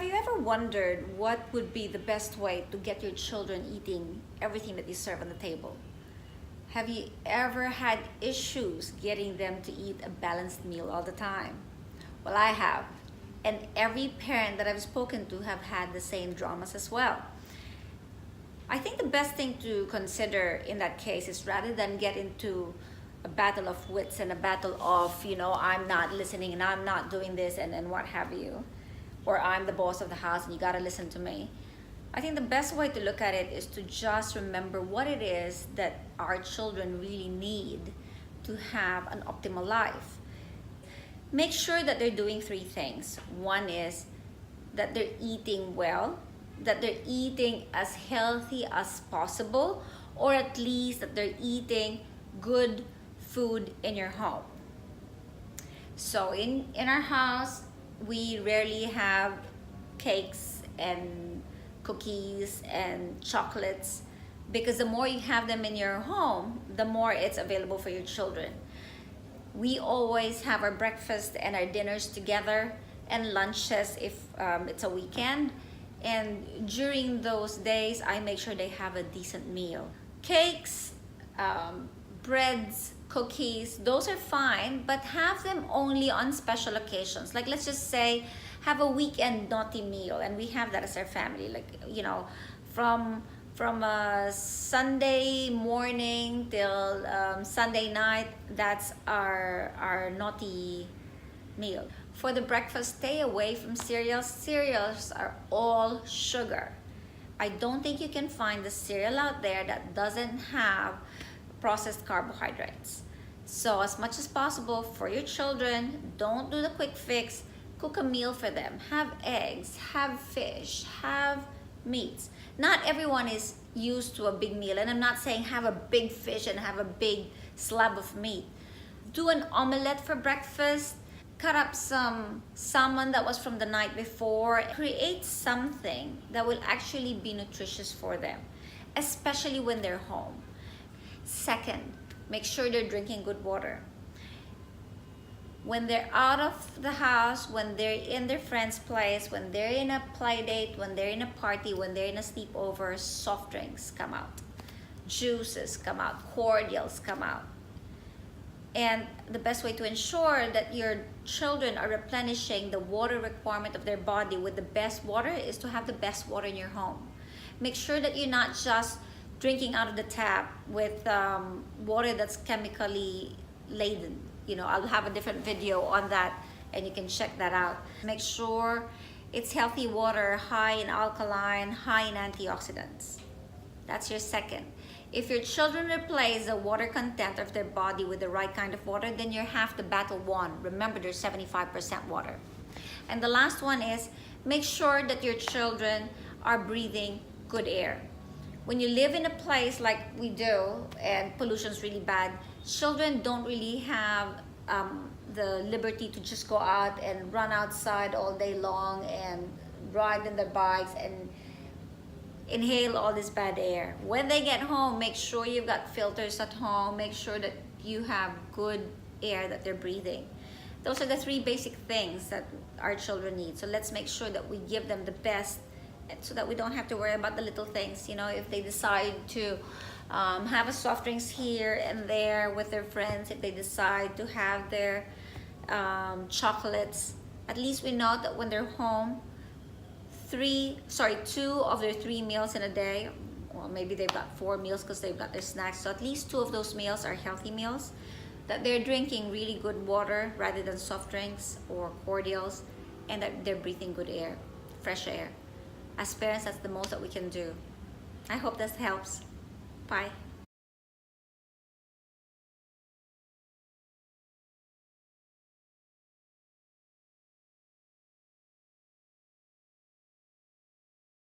Have you ever wondered what would be the best way to get your children eating everything that you serve on the table? Have you ever had issues getting them to eat a balanced meal all the time? Well, I have. And every parent that I've spoken to have had the same dramas as well. I think the best thing to consider in that case is, rather than get into a battle of wits and a battle of, I'm not listening and I'm not doing this and what have you, or I'm the boss of the house and you gotta listen to me. I think the best way to look at it is to just remember what it is that our children really need to have an optimal life. Make sure that they're doing three things. One is that they're eating well, that they're eating as healthy as possible, or at least that they're eating good food in your home. So in our house, we rarely have cakes and cookies and chocolates, because the more you have them in your home, the more it's available for your children. We always have our breakfast and our dinners together, and lunches if it's a weekend. And during those days, I make sure they have a decent meal. Cakes, breads, cookies, those are fine, but have them only on special occasions. Like, let's just say, have a weekend naughty meal, and we have that as our family. Like, from a Sunday morning till Sunday night, that's our naughty meal. For the breakfast, stay away from cereals. Cereals are all sugar. I don't think you can find the cereal out there that doesn't have processed carbohydrates. So as much as possible for your children, don't do the quick fix. Cook a meal for them. Have eggs, have fish, have meats. Not everyone is used to a big meal, and I'm not saying have a big fish and have a big slab of meat. Do an omelette for breakfast. Cut up some salmon that was from the night before. Create something that will actually be nutritious for them, especially when they're home. Second, make sure they're drinking good water. When they're out of the house, when they're in their friend's place, when they're in a play date, when they're in a party, when they're in a sleepover, soft drinks come out, juices come out, cordials come out. And the best way to ensure that your children are replenishing the water requirement of their body with the best water is to have the best water in your home. Make sure that you're not just drinking out of the tap with water that's chemically laden. I'll have a different video on that, and you can check that out. Make sure it's healthy water, high in alkaline, high in antioxidants. That's your second. If your children replace the water content of their body with the right kind of water, then you're half the battle won. Remember, there's 75% water. And the last one is, make sure that your children are breathing good air. When you live in a place like we do, and pollution's really bad, children don't really have the liberty to just go out and run outside all day long and ride on their bikes and inhale all this bad air. When they get home, make sure you've got filters at home. Make sure that you have good air that they're breathing. Those are the three basic things that our children need. So let's make sure that we give them the best, so that we don't have to worry about the little things. If they decide to have a soft drinks here and there with their friends, if they decide to have their chocolates, at least we know that when they're home, 2 of their 3 meals in a day, well, maybe they've got 4 meals because they've got their snacks, so at least 2 of those meals are healthy meals, that they're drinking really good water rather than soft drinks or cordials, and that they're breathing good air, fresh air. As parents, that's the most that we can do. I hope this helps. Bye.